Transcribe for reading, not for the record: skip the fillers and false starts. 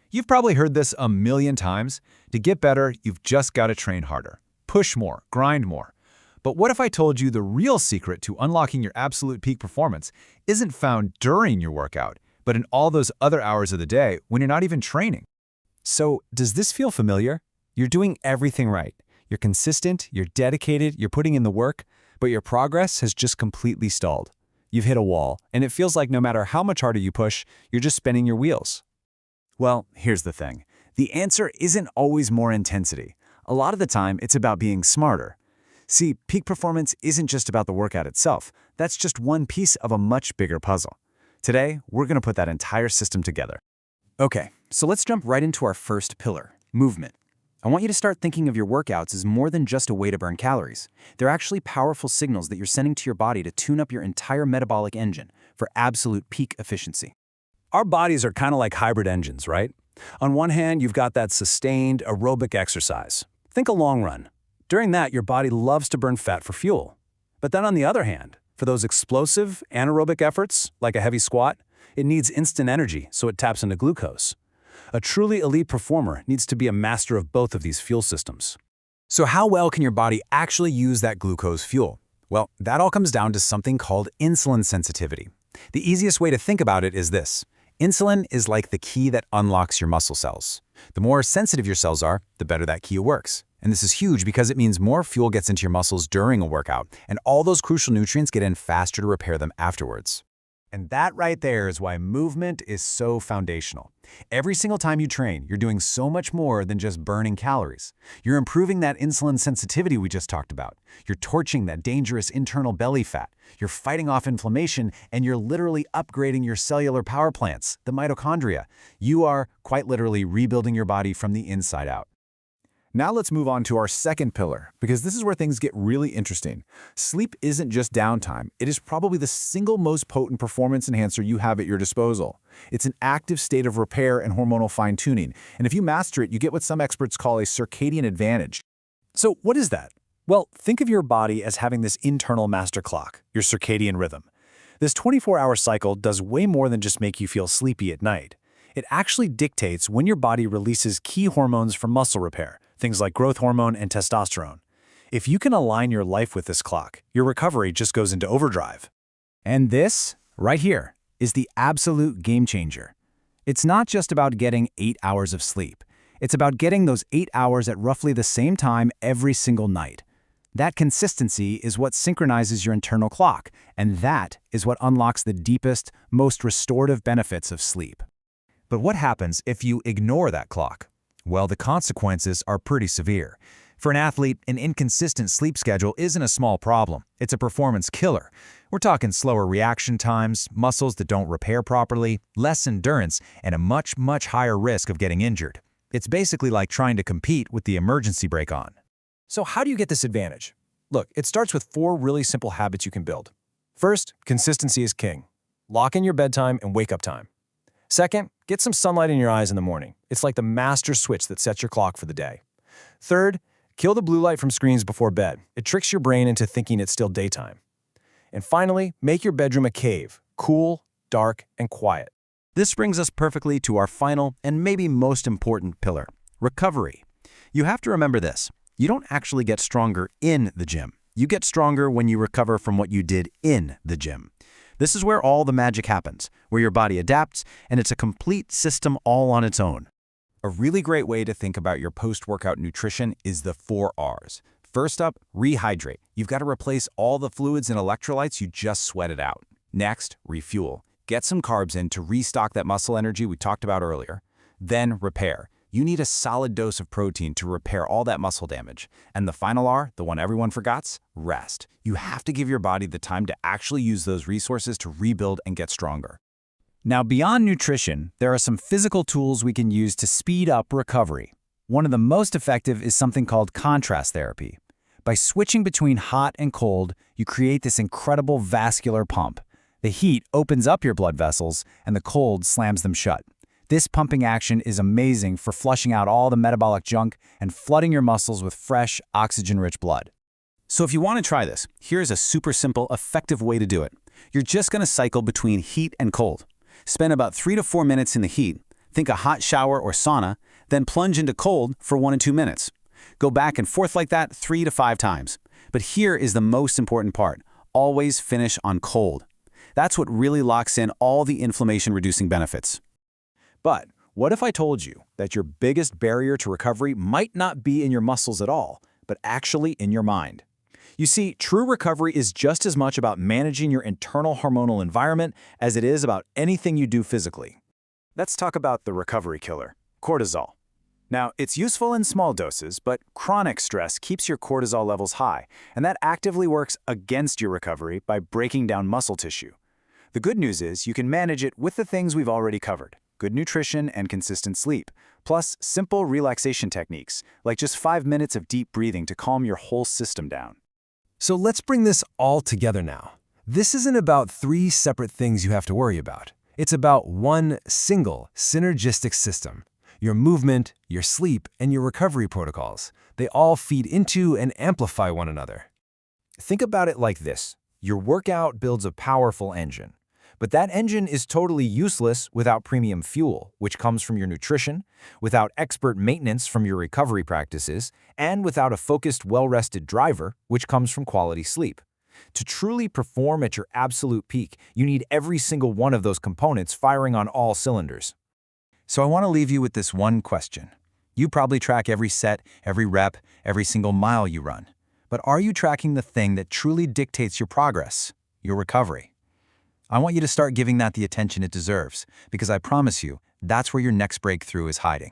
You've probably heard this a million times. To get better, you've just got to train harder. Push more, grind more. But what if I told you the real secret to unlocking your absolute peak performance isn't found during your workout, but in all those other hours of the day when you're not even training? So, does this feel familiar? You're doing everything right. You're consistent, you're dedicated, you're putting in the work, but your progress has just completely stalled. You've hit a wall, and it feels like no matter how much harder you push, you're just spinning your wheels. Well, here's the thing. The answer isn't always more intensity. A lot of the time, it's about being smarter. See, peak performance isn't just about the workout itself. That's just one piece of a much bigger puzzle. Today, we're going to put that entire system together. Okay, so let's jump right into our first pillar, movement. I want you to start thinking of your workouts as more than just a way to burn calories. They're actually powerful signals that you're sending to your body to tune up your entire metabolic engine for absolute peak efficiency. Our bodies are kind of like hybrid engines, right? On one hand, you've got that sustained aerobic exercise. Think a long run. During that, your body loves to burn fat for fuel. But then on the other hand, for those explosive anaerobic efforts, like a heavy squat, it needs instant energy, so it taps into glucose. A truly elite performer needs to be a master of both of these fuel systems. So how well can your body actually use that glucose fuel? Well, that all comes down to something called insulin sensitivity. The easiest way to think about it is this. Insulin is like the key that unlocks your muscle cells. The more sensitive your cells are, the better that key works. And this is huge because it means more fuel gets into your muscles during a workout, and all those crucial nutrients get in faster to repair them afterwards. And that right there is why movement is so foundational. Every single time you train, you're doing so much more than just burning calories. You're improving that insulin sensitivity we just talked about. You're torching that dangerous internal belly fat. You're fighting off inflammation, and you're literally upgrading your cellular power plants, the mitochondria. You are, quite literally, rebuilding your body from the inside out. Now let's move on to our second pillar, because this is where things get really interesting. Sleep isn't just downtime. It is probably the single most potent performance enhancer you have at your disposal. It's an active state of repair and hormonal fine-tuning, and if you master it, you get what some experts call a circadian advantage. So what is that? Well, think of your body as having this internal master clock, your circadian rhythm. This 24-hour cycle does way more than just make you feel sleepy at night. It actually dictates when your body releases key hormones for muscle repair, things like growth hormone and testosterone. If you can align your life with this clock, your recovery just goes into overdrive. And this, right here, is the absolute game changer. It's not just about getting 8 hours of sleep. It's about getting those 8 hours at roughly the same time every single night. That consistency is what synchronizes your internal clock, and that is what unlocks the deepest, most restorative benefits of sleep. But what happens if you ignore that clock? Well, the consequences are pretty severe. For an athlete, an inconsistent sleep schedule isn't a small problem. It's a performance killer. We're talking slower reaction times, muscles that don't repair properly, less endurance, and a much, much higher risk of getting injured. It's basically like trying to compete with the emergency brake on. So how do you get this advantage? Look, it starts with 4 really simple habits you can build. First, consistency is king. Lock in your bedtime and wake-up time. Second, get some sunlight in your eyes in the morning. It's like the master switch that sets your clock for the day. Third, kill the blue light from screens before bed. It tricks your brain into thinking it's still daytime. And finally, make your bedroom a cave, cool, dark, and quiet. This brings us perfectly to our final and maybe most important pillar, recovery. You have to remember this. You don't actually get stronger in the gym. You get stronger when you recover from what you did in the gym. This is where all the magic happens, where your body adapts, and it's a complete system all on its own. A really great way to think about your post-workout nutrition is the 4 R's. First up, rehydrate. You've got to replace all the fluids and electrolytes you just sweated out. Next, refuel. Get some carbs in to restock that muscle energy we talked about earlier. Then, repair. You need a solid dose of protein to repair all that muscle damage. And the final R, the one everyone forgets, rest. You have to give your body the time to actually use those resources to rebuild and get stronger. Now, beyond nutrition, there are some physical tools we can use to speed up recovery. One of the most effective is something called contrast therapy. By switching between hot and cold, you create this incredible vascular pump. The heat opens up your blood vessels, and the cold slams them shut. This pumping action is amazing for flushing out all the metabolic junk and flooding your muscles with fresh, oxygen-rich blood. So if you want to try this, here's a super simple, effective way to do it. You're just going to cycle between heat and cold. Spend about 3 to 4 minutes in the heat, Think a hot shower or sauna, then plunge into cold for 1 and 2 minutes. Go back and forth like that 3 to 5 times. But here is the most important part. Always finish on cold. That's what really locks in all the inflammation-reducing benefits. But what if I told you that your biggest barrier to recovery might not be in your muscles at all, but actually in your mind? You see, true recovery is just as much about managing your internal hormonal environment as it is about anything you do physically. Let's talk about the recovery killer, cortisol. Now, it's useful in small doses, but chronic stress keeps your cortisol levels high, and that actively works against your recovery by breaking down muscle tissue. The good news is you can manage it with the things we've already covered: good nutrition and consistent sleep, plus simple relaxation techniques, like just 5 minutes of deep breathing to calm your whole system down. So let's bring this all together now. This isn't about 3 separate things you have to worry about. It's about one single synergistic system. Your movement, your sleep, and your recovery protocols. They all feed into and amplify one another. Think about it like this. Your workout builds a powerful engine. But that engine is totally useless without premium fuel, which comes from your nutrition, without expert maintenance from your recovery practices, and without a focused, well-rested driver, which comes from quality sleep. To truly perform at your absolute peak, you need every single one of those components firing on all cylinders. So I want to leave you with this one question. You probably track every set, every rep, every single mile you run. But are you tracking the thing that truly dictates your progress, your recovery? I want you to start giving that the attention it deserves, because I promise you, that's where your next breakthrough is hiding.